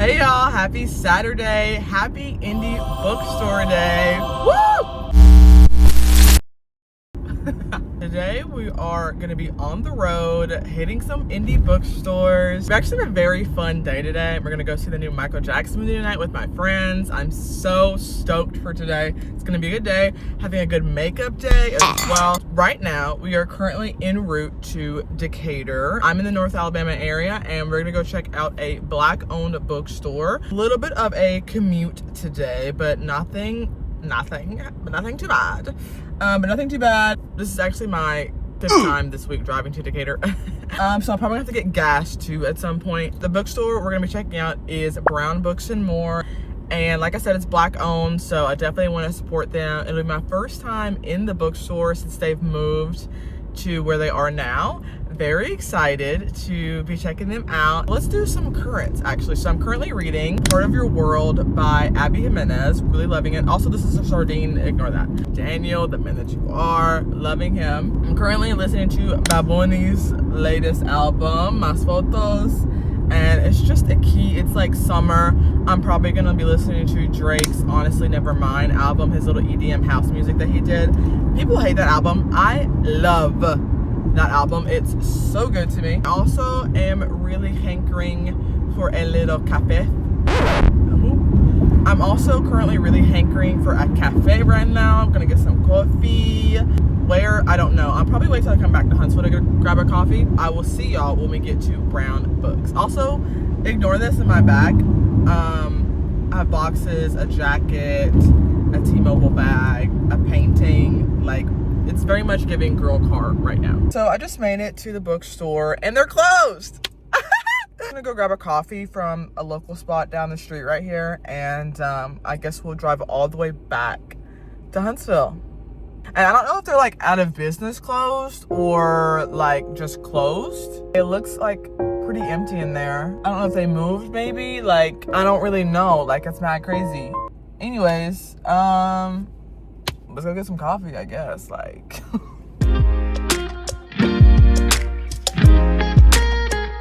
Hey y'all, happy Saturday, happy indie bookstore day. Woo! Today we are gonna be on the road, hitting some indie bookstores. It's actually a very fun day today. We're gonna go see the new Michael Jackson movie tonight with my friends. I'm so stoked for today. It's gonna be a good day, having a good makeup day as well. Right now, we are currently en route to Decatur. I'm in the North Alabama area and we're gonna go check out a Black-owned bookstore. A little bit of a commute today, but nothing too bad. Nothing too bad. This is actually my 5th time this week driving to Decatur. So I'll probably have to get gas too at some point. The bookstore we're gonna be checking out is Brown Books and More. And like I said, it's Black owned, so I definitely want to support them. It'll be my first time in the bookstore since they've moved to where they are now. Very excited to be checking them out. Let's do some currents actually. So I'm currently reading Part of Your World by Abby Jimenez. Really loving it. Also, this is a sardine, ignore that. Daniel, the man that you are, loving him. I'm currently listening to Baboni's latest album, Mas Fotos. And it's just a key, it's like summer. I'm probably gonna be listening to Drake's Honestly Nevermind album, his little EDM house music that he did. People hate that album. I love that album. It's so good to me. I also am really hankering for a little cafe. I'm also currently really hankering for a cafe right now. I'm gonna get some coffee. Where? I don't know. I'll probably wait till I come back to Huntsville to grab a coffee. I will see y'all when we get to Brown Books. Also, ignore this in my bag. I have boxes, a jacket, a T-Mobile bag, a painting. Like, it's very much giving girl card right now. So I just made it to the bookstore and they're closed. I'm gonna go grab a coffee from a local spot down the street right here. And I guess we'll drive all the way back to Huntsville. And I don't know if they're like out of business closed or like just closed. It looks like pretty empty in there. I don't know if they moved maybe. Like, I don't really know. Like, it's mad crazy. Anyways, let's go get some coffee, I guess. Like.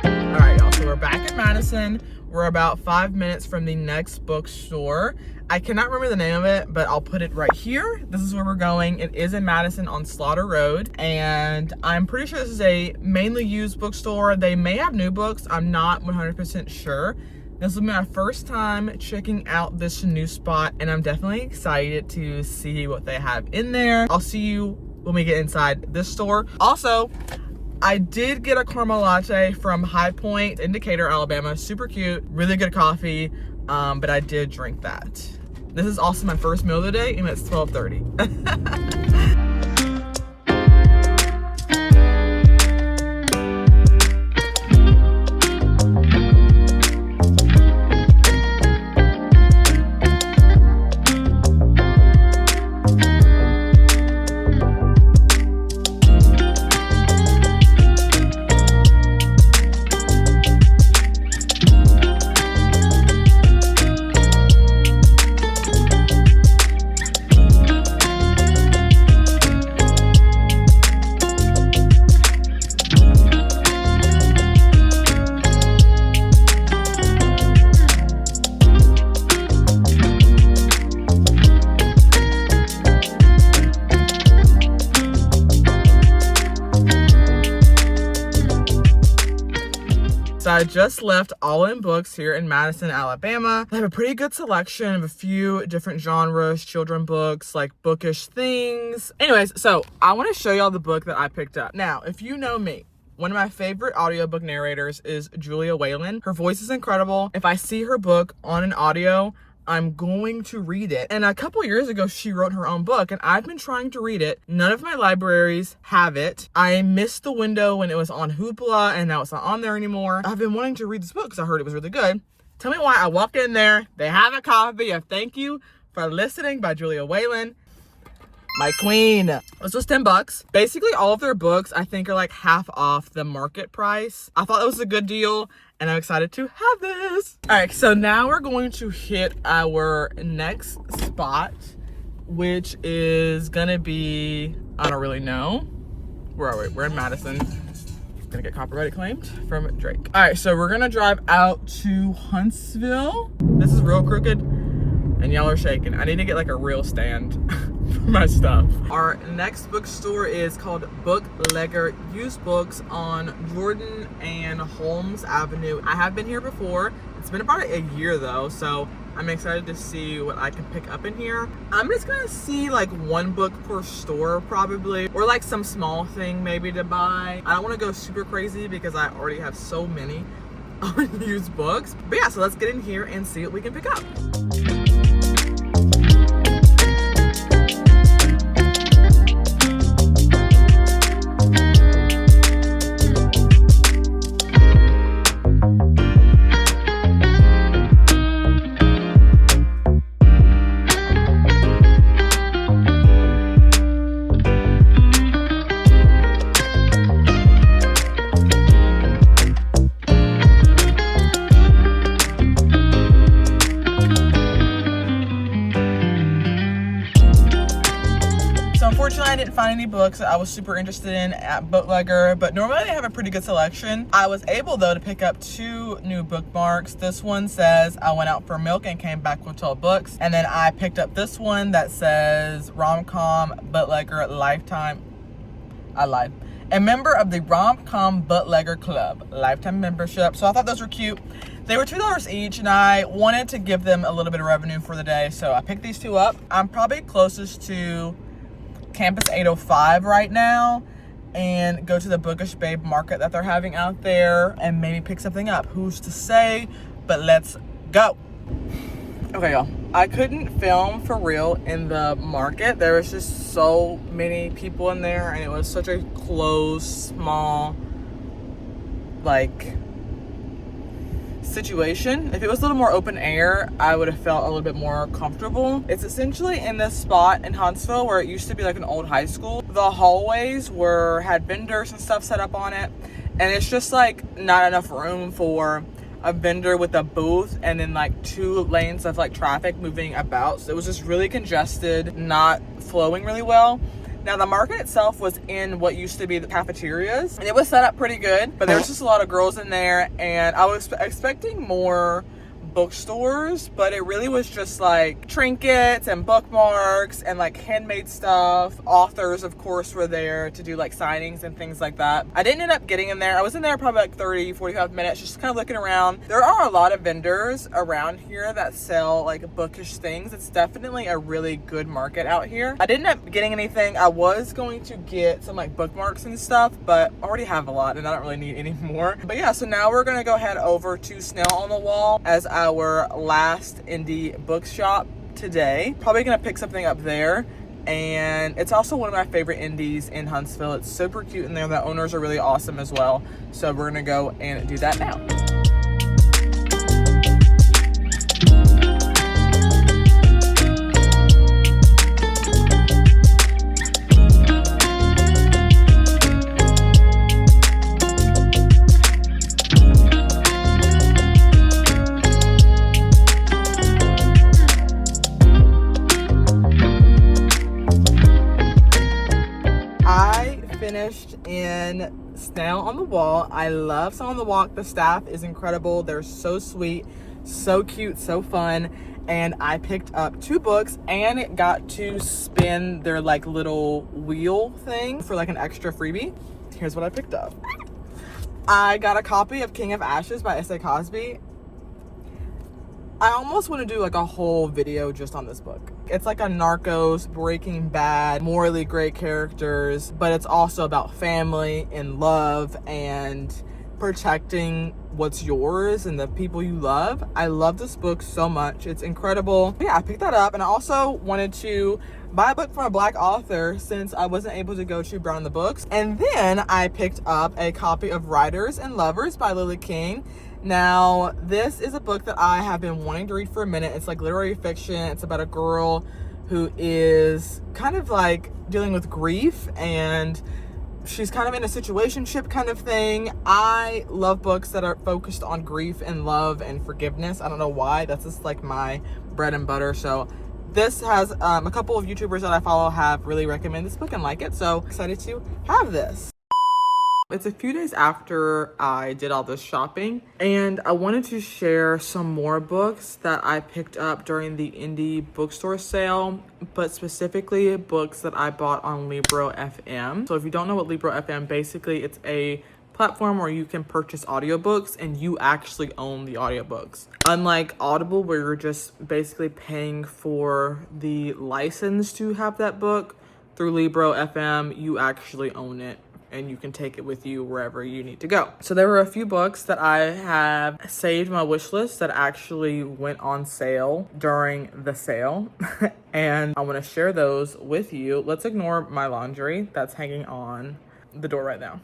Alright, y'all. So we're back in Madison. We're about 5 minutes from the next bookstore. I cannot remember the name of it, but I'll put it right here. This is where we're going. It is in Madison on Slaughter Road. And I'm pretty sure this is a mainly used bookstore. They may have new books. I'm not 100% sure. This will be my first time checking out this new spot. And I'm definitely excited to see what they have in there. I'll see you when we get inside this store. Also, I did get a caramel latte from High Point in Decatur, Alabama. Super cute, really good coffee, but I did drink that. This is also my first meal of the day, and it's 12:30. I just left All In Books here in Madison, Alabama. They have a pretty good selection of a few different genres, children books, like bookish things. Anyways, so I want to show y'all the book that I picked up. Now, if you know me, one of my favorite audiobook narrators is Julia Whalen. Her voice is incredible. If I see her book on an audio, I'm going to read it. And a couple years ago, she wrote her own book and I've been trying to read it. None of my libraries have it. I missed the window when it was on Hoopla and now it's not on there anymore. I've been wanting to read this book because I heard it was really good. Tell me why. I walked in there, they have a copy of Thank You for Listening by Julia Whalen. My queen. This was $10. Basically all of their books I think are like half off the market price. I thought that was a good deal and I'm excited to have this. All right, so now we're going to hit our next spot, which is gonna be, I don't really know. Where are we? We're in Madison. Gonna get copyright claimed from Drake. All right, so we're gonna drive out to Huntsville. This is real crooked and y'all are shaking. I need to get like a real stand for my stuff. Our next bookstore is called Booklegger, used books on Jordan and Holmes Avenue. I have been here before. It's been about a year though, so I'm excited to see what I can pick up in here. I'm just gonna see like one book per store probably, or like some small thing maybe to buy. I don't wanna go super crazy because I already have so many unused books. But yeah, so let's get in here and see what we can pick up. Unfortunately, I didn't find any books that I was super interested in at Booklegger, but normally they have a pretty good selection. I was able though to pick up 2 new bookmarks. This one says I went out for milk and came back with 12 books. And then I picked up this one that says rom-com Booklegger lifetime. I lied. A member of the rom-com Booklegger Club, lifetime membership. So I thought those were cute. They were $2 each and I wanted to give them a little bit of revenue for the day. So I picked these 2 up. I'm probably closest to Campus 805 right now and go to the Bookish Babe market that they're having out there and maybe pick something up. Who's to say? But let's go. Okay, y'all. I couldn't film for real in the market. There was just so many people in there and it was such a closed, small, like, situation. If it was a little more open air, I would have felt a little bit more comfortable. It's essentially in this spot in Huntsville where it used to be like an old high school. The hallways had vendors and stuff set up on it, and it's just like not enough room for a vendor with a booth and then like 2 lanes of like traffic moving about. So it was just really congested, not flowing really well. Now the market itself was in what used to be the cafeterias and it was set up pretty good, but there was just a lot of girls in there and I was expecting more bookstores, but it really was just like trinkets and bookmarks and like handmade stuff. Authors of course were there to do like signings and things like that. I didn't end up getting in there. I was in there probably like 30-45 minutes just kind of looking around. There are a lot of vendors around here that sell like bookish things. It's definitely a really good market out here. I didn't end up getting anything. I was going to get some like bookmarks and stuff, but I already have a lot and I don't really need any more. But yeah, so now we're gonna go head over to Snail on the Wall as our last indie bookshop today. Probably gonna pick something up there, and it's also one of my favorite indies in Huntsville. It's super cute in there. The owners are really awesome as well, so we're gonna go and do that now. Finished in Snail on the Wall. I love Snail on the Walk. The staff is incredible. They're so sweet, so cute, so fun. And I picked up 2 books and got to spin their like little wheel thing for like an extra freebie. Here's what I picked up. I got a copy of King of Ashes by S.A. Cosby. I almost want to do like a whole video just on this book. It's like a Narcos, Breaking Bad, morally great characters, but it's also about family and love and protecting what's yours and the people you love. I love this book so much. It's incredible. Yeah, I picked that up, and I also wanted to buy a book from a Black author since I wasn't able to go to Brown the Books. And then I picked up a copy of Writers and Lovers by Lily King. Now, this is a book that I have been wanting to read for a minute. It's like literary fiction. It's about a girl who is kind of like dealing with grief, and she's kind of in a situationship kind of thing. I love books that are focused on grief and love and forgiveness. I don't know why. That's just like my bread and butter. So this has a couple of YouTubers that I follow have really recommended this book and like it. So excited to have this. It's a few days after I did all this shopping, and I wanted to share some more books that I picked up during the indie bookstore sale, but specifically books that I bought on Libro FM. So if you don't know what Libro FM, basically it's a platform where you can purchase audiobooks and you actually own the audiobooks. Unlike Audible, where you're just basically paying for the license to have that book, through Libro FM, you actually own it and you can take it with you wherever you need to go. So there were a few books that I have saved my wish list that actually went on sale during the sale. And I want to share those with you. Let's ignore my laundry that's hanging on the door right now.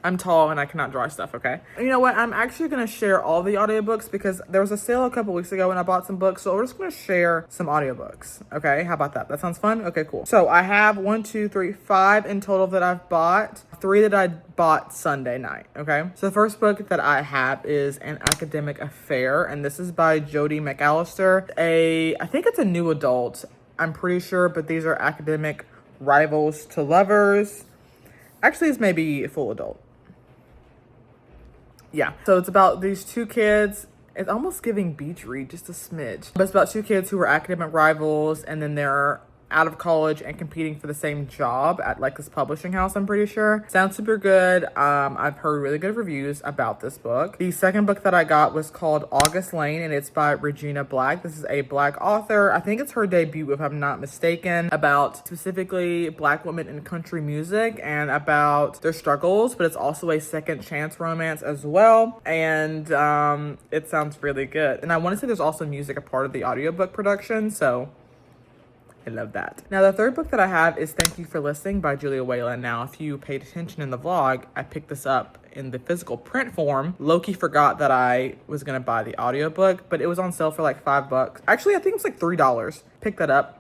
I'm tall and I cannot dry stuff, okay? You know what? I'm actually going to share all the audiobooks because there was a sale a couple weeks ago and I bought some books. So we're just going to share some audiobooks, okay? How about that? That sounds fun? Okay, cool. So I have 5 in total that I've bought. 3 that I bought Sunday night, okay? So the first book that I have is An Academic Affair, and this is by Jodi McAllister. I think it's a new adult, I'm pretty sure, but these are academic rivals to lovers. Actually, it's maybe full adult. Yeah, so it's about these two kids. It's almost giving beach read, just a smidge. But it's about two kids who are academic rivals, and then they're out of college and competing for the same job at like this publishing house, I'm pretty sure. Sounds super good. I've heard really good reviews about this book. The second book that I got was called August Lane, and it's by Regina Black. This is a Black author. I think it's her debut, if I'm not mistaken, about specifically Black women in country music and about their struggles, but it's also a second chance romance as well. And it sounds really good. And I want to say there's also music a part of the audiobook production, so I love that. Now, the third book that I have is Thank You for Listening by Julia Whalen. Now, if you paid attention in the vlog, I picked this up in the physical print form. Low-key forgot that I was gonna buy the audiobook, but it was on sale for like $5. Actually, I think it was like $3. Picked that up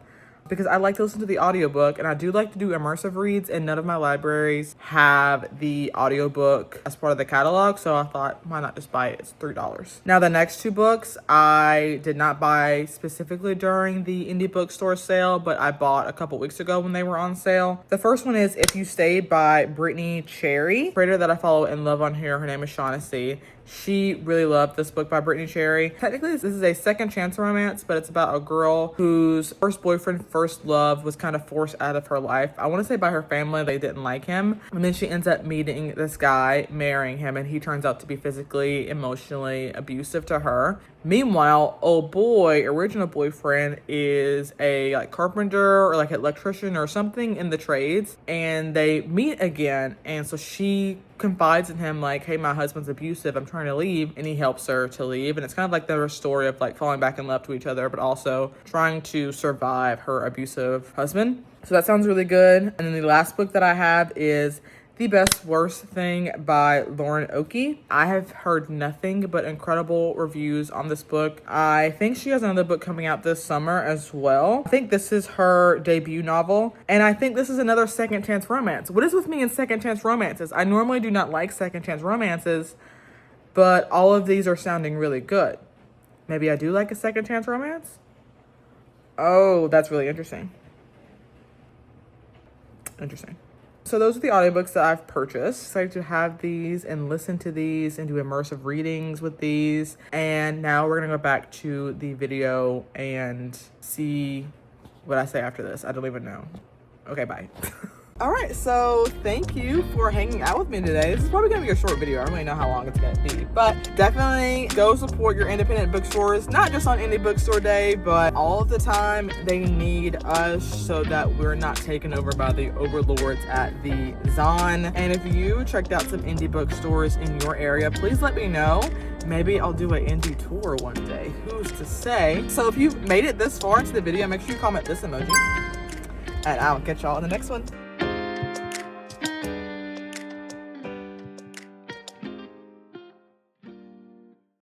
because I like to listen to the audiobook, and I do like to do immersive reads, and none of my libraries have the audiobook as part of the catalog, so I thought, why not just buy it? It's $3. Now, the next two books I did not buy specifically during the indie bookstore sale, but I bought a couple weeks ago when they were on sale. The first one is If You Stayed by Brittany Cherry, creator that I follow and love on here. Her name is Shaughnessy. She really loved this book by Brittany Cherry. Technically, this is a second chance romance, but it's about a girl whose first boyfriend, first love, was kind of forced out of her life. I want to say by her family, they didn't like him. And then she ends up meeting this guy, marrying him, and he turns out to be physically, emotionally abusive to her. Meanwhile, old boy, original boyfriend, is a like carpenter or like electrician or something in the trades, and they meet again. And so she confides in him like, hey, my husband's abusive, I'm trying to leave, and he helps her to leave. And it's kind of like their story of like falling back in love to each other, but also trying to survive her abusive husband. So that sounds really good. And then the last book that I have is The Best Worst Thing by Lauren Oakey. I have heard nothing but incredible reviews on this book. I think she has another book coming out this summer as well. I think this is her debut novel, and I think this is another second chance romance. What is with me in second chance romances? I normally do not like second chance romances, but all of these are sounding really good. Maybe I do like a second chance romance? Oh, that's really interesting. Interesting. So those are the audiobooks that I've purchased. Excited to have these and listen to these and do immersive readings with these. And now we're gonna go back to the video and see what I say after this. I don't even know. Okay, bye. All right, so thank you for hanging out with me today. This is probably gonna be a short video. I don't really know how long it's gonna be, but definitely go support your independent bookstores, not just on Indie Bookstore Day, but all of the time. They need us so that we're not taken over by the overlords at the Zon. And if you checked out some indie bookstores in your area, please let me know. Maybe I'll do an indie tour one day. Who's to say? So if you've made it this far into the video, make sure you comment this emoji, and I'll catch y'all in the next one.